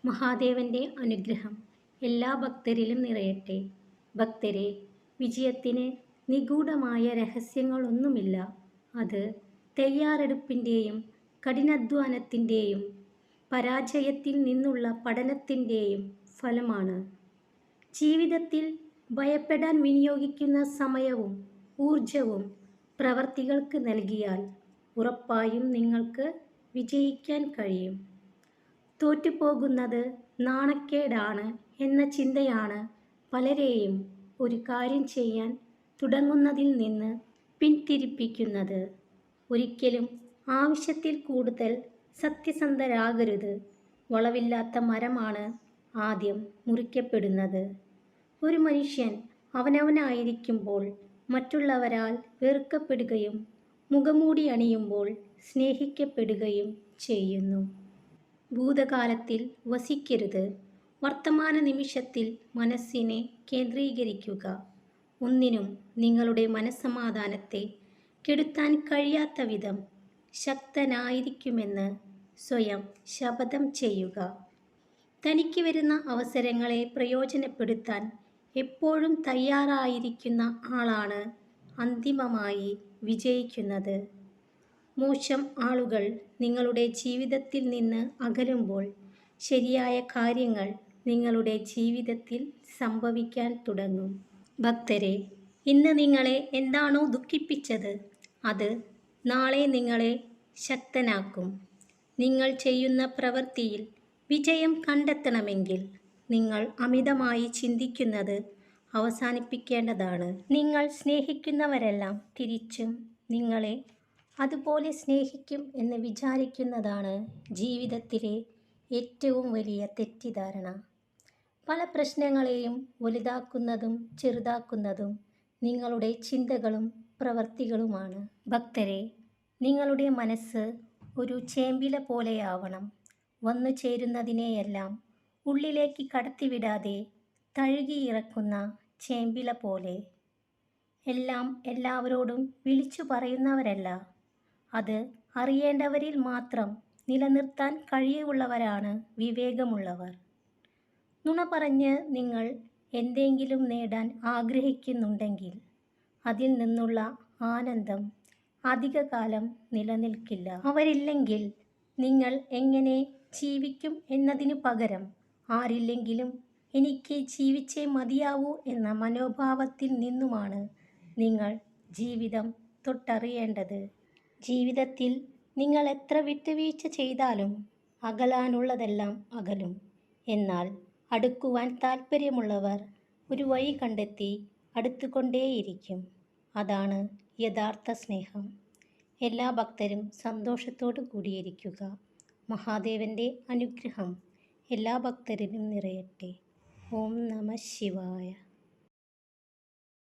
മഹാദേവന്റെ അനുഗ്രഹം എല്ലാ ഭക്തരിലും നിറയട്ടെ. ഭക്തരെ, വിജയത്തിന് നിഗൂഢമായ രഹസ്യങ്ങളൊന്നുമില്ല. അത് തയ്യാറെടുപ്പിൻ്റെയും കഠിനാധ്വാനത്തിൻ്റെയും പരാജയത്തിൽ നിന്നുള്ള പഠനത്തിൻ്റെയും ഫലമാണ്. ജീവിതത്തിൽ ഭയപ്പെടാൻ വിനിയോഗിക്കുന്ന സമയവും ഊർജവും പ്രവർത്തികൾക്ക് നൽകിയാൽ ഉറപ്പായും നിങ്ങൾക്ക് വിജയിക്കാൻ കഴിയും. തോറ്റുപോകുന്നത് നാണക്കേടാണ് എന്ന ചിന്തയാണ് പലരെയും ഒരു കാര്യം ചെയ്യാൻ തുടങ്ങുന്നതിൽ നിന്ന് പിന്തിരിപ്പിക്കുന്നത്. ഒരിക്കലും ആവശ്യത്തിൽ കൂടുതൽ സത്യസന്ധരാകരുത്. വളവില്ലാത്ത മരമാണ് ആദ്യം മുറിക്കപ്പെടുന്നത്. ഒരു മനുഷ്യൻ അവനവനായിരിക്കുമ്പോൾ മറ്റുള്ളവരാൽ വെറുക്കപ്പെടുകയും മുഖംമൂടി അണിയുമ്പോൾ സ്നേഹിക്കപ്പെടുകയും ചെയ്യുന്നു. ഭൂതകാലത്തിൽ വസിക്കരുത്. വർത്തമാന നിമിഷത്തിൽ മനസ്സിനെ കേന്ദ്രീകരിക്കുക. ഒന്നിനും നിങ്ങളുടെ മനസ്സമാധാനത്തെ കെടുത്താൻ കഴിയാത്ത വിധം ശക്തനായിരിക്കുമെന്ന് സ്വയം ശപഥം ചെയ്യുക. തനിക്ക് വരുന്ന അവസരങ്ങളെ പ്രയോജനപ്പെടുത്താൻ എപ്പോഴും തയ്യാറായിരിക്കുന്ന ആളാണ് അന്തിമമായി വിജയിക്കുന്നത്. മോശം ആളുകൾ നിങ്ങളുടെ ജീവിതത്തിൽ നിന്ന് അകലുമ്പോൾ ശരിയായ കാര്യങ്ങൾ നിങ്ങളുടെ ജീവിതത്തിൽ സംഭവിക്കാൻ തുടങ്ങും. ഭക്തരെ, ഇന്ന് നിങ്ങളെ എന്താണോ ദുഃഖിപ്പിച്ചത് അത് നാളെ നിങ്ങളെ ശക്തനാക്കും. നിങ്ങൾ ചെയ്യുന്ന പ്രവൃത്തിയിൽ വിജയം കണ്ടെത്തണമെങ്കിൽ നിങ്ങൾ അമിതമായി ചിന്തിക്കുന്നത് അവസാനിപ്പിക്കേണ്ടതാണ്. നിങ്ങൾ സ്നേഹിക്കുന്നവരെല്ലാം തിരിച്ചും നിങ്ങളെ അതുപോലെ സ്നേഹിക്കും എന്ന് വിചാരിക്കുന്നതാണ് ജീവിതത്തിലെ ഏറ്റവും വലിയ തെറ്റിദ്ധാരണ. പല പ്രശ്നങ്ങളെയും വലുതാക്കുന്നതും ചെറുതാക്കുന്നതും നിങ്ങളുടെ ചിന്തകളും പ്രവൃത്തികളുമാണ്. ഭക്തരെ, നിങ്ങളുടെ മനസ്സ് ഒരു ചേമ്പില പോലെയാവണം. വന്നു ചേരുന്നതിനെയെല്ലാം ഉള്ളിലേക്ക് കടത്തിവിടാതെ തഴുകിയിറക്കുന്ന ചേമ്പില പോലെ. എല്ലാം എല്ലാവരോടും വിളിച്ചു പറയുന്നവരല്ല. അത് അറിയേണ്ടവരിൽ മാത്രം നിലനിർത്താൻ കഴിവുള്ളവരാണ് വിവേകമുള്ളവർ. നുണ പറഞ്ഞ് നിങ്ങൾ എന്തെങ്കിലും നേടാൻ ആഗ്രഹിക്കുന്നുണ്ടെങ്കിൽ അതിൽ നിന്നുള്ള ആനന്ദം അധികകാലം നിലനിൽക്കില്ല. അവരില്ലെങ്കിൽ നിങ്ങൾ എങ്ങനെ ജീവിക്കും എന്നതിനു പകരം ആരില്ലെങ്കിലും എനിക്ക് ജീവിച്ചേ മതിയാവൂ എന്ന മനോഭാവത്തിൽ നിന്നുമാണ് നിങ്ങൾ ജീവിതം തൊട്ടറിയേണ്ടത്. ജീവിതത്തിൽ നിങ്ങൾ എത്ര വിട്ടുവീഴ്ച ചെയ്താലും അകലാനുള്ളതെല്ലാം അകലും. എന്നാൽ അടുക്കുവാൻ താൽപ്പര്യമുള്ളവർ ഒരു വഴി കണ്ടെത്തി അടുത്തുകൊണ്ടേയിരിക്കും. അതാണ് യഥാർത്ഥ സ്നേഹം. എല്ലാ ഭക്തരും സന്തോഷത്തോടു കൂടിയിരിക്കുക. മഹാദേവന്റെ അനുഗ്രഹം എല്ലാ ഭക്തരിലും നിറയട്ടെ. ഓം നമഃ ശിവായ.